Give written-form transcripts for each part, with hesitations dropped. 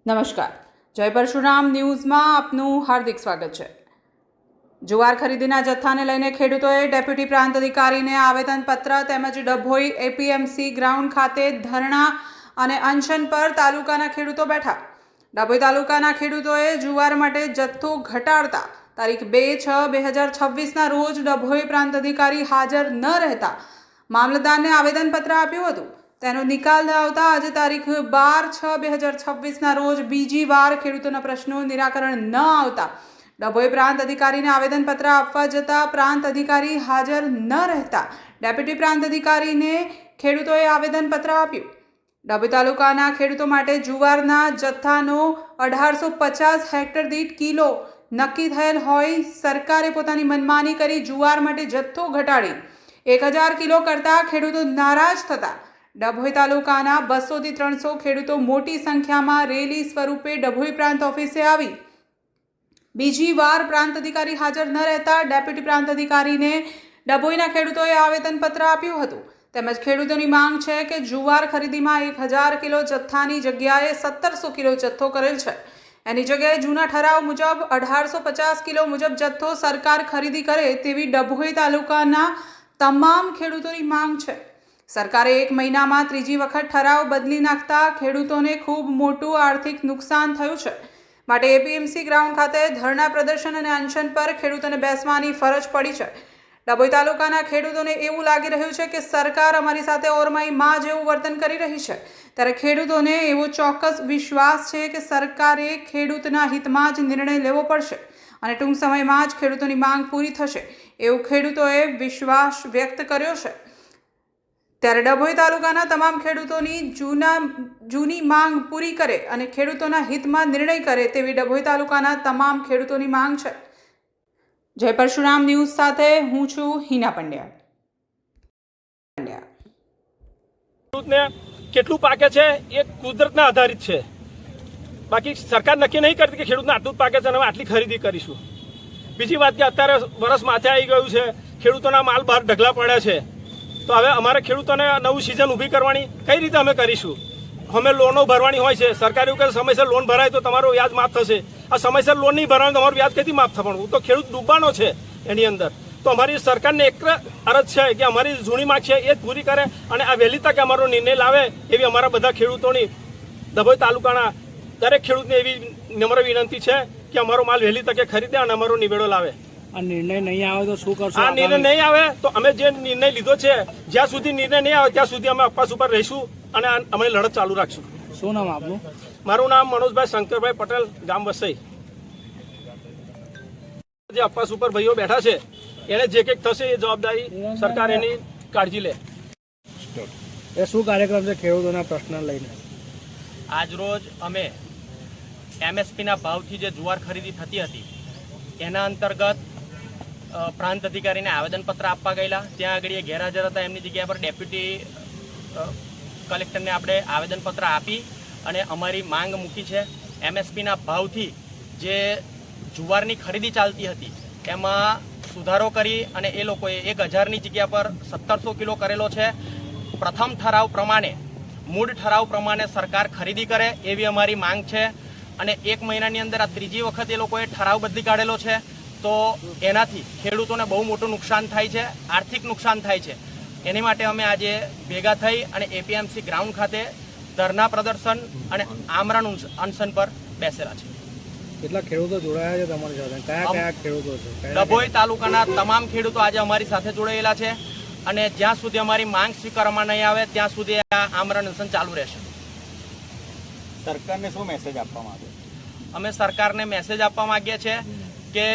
નમસ્કાર, જય પરશુરામ ન્યૂઝમાં આપનું હાર્દિક સ્વાગત છે। જુવાર ખરીદીના જથ્થાને લઈને ખેડૂતોએ ડેપ્યુટી પ્રાંત અધિકારીને આવેદનપત્ર તેમજ ડભોઈ એપીએમસી ગ્રાઉન્ડ ખાતે ધરણા અને અનશન પર તાલુકાના ખેડૂતો બેઠા। ડભોઈ તાલુકાના ખેડૂતોએ જુવાર માટે જથ્થો ઘટાડતા તારીખ 2/6/2026ના રોજ ડભોઈ પ્રાંત અધિકારી હાજર ન રહેતા મામલતદારને આવેદનપત્ર આપ્યું હતું। તેનો નિકાલ આવતા આજે તારીખ 12/6/2026ના રોજ બીજી વાર ખેડૂતોના પ્રશ્નો નિરાકરણ ન આવતા ડભોઈ પ્રાંત અધિકારીને આવેદનપત્ર આપવા જતા પ્રાંત અધિકારી હાજર ન રહેતા ડેપ્યુટી પ્રાંત અધિકારીને ખેડૂતોએ આવેદનપત્ર આપ્યું। ડભોઈ તાલુકાના ખેડૂતો માટે જુવારના જથ્થાનો 1850 હેક્ટર દીઠ કિલો નક્કી થયેલ હોય સરકારે પોતાની મનમાની કરી જુવાર માટે જથ્થો ઘટાડી 1000 કિલો કરતા ખેડૂતો નારાજ થતા ડભોઈ તાલુકાના 200 થી 300 ખેડૂતો મોટી સંખ્યામાં રેલી સ્વરૂપે ડભોઈ પ્રાંત ઓફિસે આવી બીજી વાર પ્રાંત અધિકારી હાજર ન રહેતા ડેપ્યુટી પ્રાંત અધિકારીને ડભોઈના ખેડૂતોએ આવેદનપત્ર આપ્યું હતું। તેમજ ખેડૂતોની માંગ છે કે જુવાર ખરીદીમાં 1000 કિલો જથ્થાની જગ્યાએ 1700 કિલો જથ્થો કરેલ છે, એની જગ્યાએ જૂના ઠરાવ મુજબ 1850 કિલો મુજબ જથ્થો સરકાર ખરીદી કરે તેવી ડભોઈ તાલુકાના તમામ ખેડૂતોની માંગ છે। સરકારે 1 મહિનામાં ત્રીજી વખત ઠરાવ બદલી નાખતા ખેડૂતોને ખૂબ મોટું આર્થિક નુકસાન થયું છે, માટે એપીએમસી ગ્રાઉન્ડ ખાતે ધરણા પ્રદર્શન અને અનશન પર ખેડૂતોને બેસવાની ફરજ પડી છે। ડભોઈ તાલુકાના ખેડૂતોને એવું લાગી રહ્યું છે કે સરકાર અમારી સાથે ઓરમાઈ માં જેવું વર્તન કરી રહી છે, ત્યારે ખેડૂતોને એવો ચોક્કસ વિશ્વાસ છે કે સરકારે ખેડૂતના હિતમાં જ નિર્ણય લેવો પડશે અને ટૂંક સમયમાં જ ખેડૂતોની માંગ પૂરી થશે એવું ખેડૂતોએ વિશ્વાસ વ્યક્ત કર્યો છે। ત્યારે ડભોઈ તાલુકાના તમામ ખેડૂતોની જૂની માંગ પૂરી કરે અને ખેડૂતોના હિતમાં નિર્ણય કરે તેવી ડભોઈ તાલુકાના તમામ ખેડૂતોની માંગ છે। જય પરશુરામ ન્યૂઝ સાથે હું છું હિના પંડ્યા। ખેડૂતને કેટલું પાકે છે એ કુદરતના આધારિત છે, બાકી સરકાર નક્કી નહીં કરતી કે ખેડૂતને આટલું જ પાકે છે અને અમે આટલી ખરીદી કરીશું। બીજી વાત કે અત્યારે વરસ માથે આવી ગયું છે, ખેડૂતોના માલ બહાર ઢગલા પડ્યા છે, તો હવે અમારે ખેડૂતોને નવું સિઝન ઊભી કરવાની કઈ રીતે અમે કરીશું? અમે લોનો ભરવાની હોય છે, સરકાર એવું કહે સમયસર લોન ભરાય તો તમારો વ્યાજ માફ થશે। આ સમયસર લોન નહીં ભરવાનું તમારું વ્યાજ કઈથી માફ થવાનું? તો ખેડૂત ડૂબવાનો છે એની અંદર। તો અમારી સરકારને એક અરજ છે કે અમારી જૂની માંગ છે એ જ પૂરી કરે અને આ વહેલી તકે અમારો નિર્ણય લાવે એવી અમારા બધા ખેડૂતોની ડભોઈ તાલુકાના દરેક ખેડૂતને એવી નમ્ર વિનંતી છે કે અમારો માલ વહેલી તકે ખરીદે અને અમારો નિવેડો લાવે। આ નિર્ણય નહીં આવે તો શું કરશો? આ નિર્ણય નહીં આવે તો અમે જે નિર્ણય લીધો છે જ્યાં સુધી નિર્ણય નહીં આવે ત્યાં સુધી અમે અપવાસ ઉપર રહીશું અને અમારી લડત ચાલુ રાખશું। શું નામ આપનું? મારું નામ મનોજભાઈ શંકરભાઈ પટેલ, ગામ વસઈ। જે અપવાસ ઉપર ભાઈઓ બેઠા છે એને જે કંઈક થશે એ જવાબદારી સરકાર એની કાળજી લે। એ શું કાર્યક્રમ છે ખેડૂતોના પ્રશ્ન લઈને? આજ રોજ અમે એમએસપીના ભાવથી જે જુવાર ખરીદી થતી હતી એના અંતર્ગત પ્રાંત અધિકારીને આવેદનપત્ર આપવા ગયેલા। ત્યાં આગળ એ ગેરહાજર હતા, એમની જગ્યા પર ડેપ્યુટી કલેક્ટરને આપણે આવેદનપત્ર આપી અને અમારી માંગ મૂકી છે। એમએસપીના ભાવથી જે જુવારની ખરીદી ચાલતી હતી એમાં સુધારો કરી અને એ લોકોએ 1000ની જગ્યા પર 1700 કિલો કરેલો છે। પ્રથમ ઠરાવ પ્રમાણે મૂળ ઠરાવ પ્રમાણે સરકાર ખરીદી કરે એવી અમારી માંગ છે અને 1 મહિનાની અંદર આ ત્રીજી વખત એ લોકોએ ઠરાવ બદલી કાઢેલો છે, તો એનાથી ખેડૂતોને બહુ મોટું નુકસાન થાય છે, આર્થિક નુકસાન થાય છે। એની માટે અમે આજે ભેગા થઈ અને એપીએમસી ગ્રાઉન્ડ ખાતે ધરણા પ્રદર્શન અને આમરણ અનશન પર બેસેલા છે। કેટલા ખેડૂતો જોડાયા છે તમારી સાથે? કયા ખેડૂતો છે? ડભોઈ તાલુકાના તમામ ખેડૂતો આજે અમારી સાથે જોડાયેલા છે અને જ્યાં સુધી અમારી માંગ સ્વીકારવામાં નહીં આવે ત્યાં સુધી આ આમરણ અનશન ચાલુ રહેશે। સરકારને શું મેસેજ આપવા માંગે? અમે સરકારને મેસેજ આપવા માંગીએ છીએ કે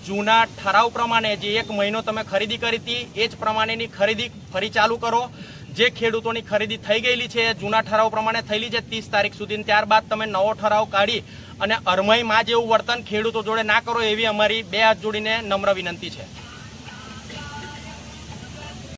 જૂના ઠરાવ પ્રમાણે જે 1 મહિનો તમે ખરીદી કરી હતી એ જ પ્રમાણેની ખરીદી ફરી ચાલુ કરો। જે ખેડૂતોની ખરીદી થઈ ગયેલી છે એ જૂના ઠરાવ પ્રમાણે થયેલી છે 30 તારીખ સુધી, ત્યારબાદ તમે નવો ઠરાવ કાઢી અને અરમાઈમાં જેવું વર્તન ખેડૂતો જોડે ના કરો એવી અમારી 2 હાથ જોડીને નમ્ર વિનંતી છે।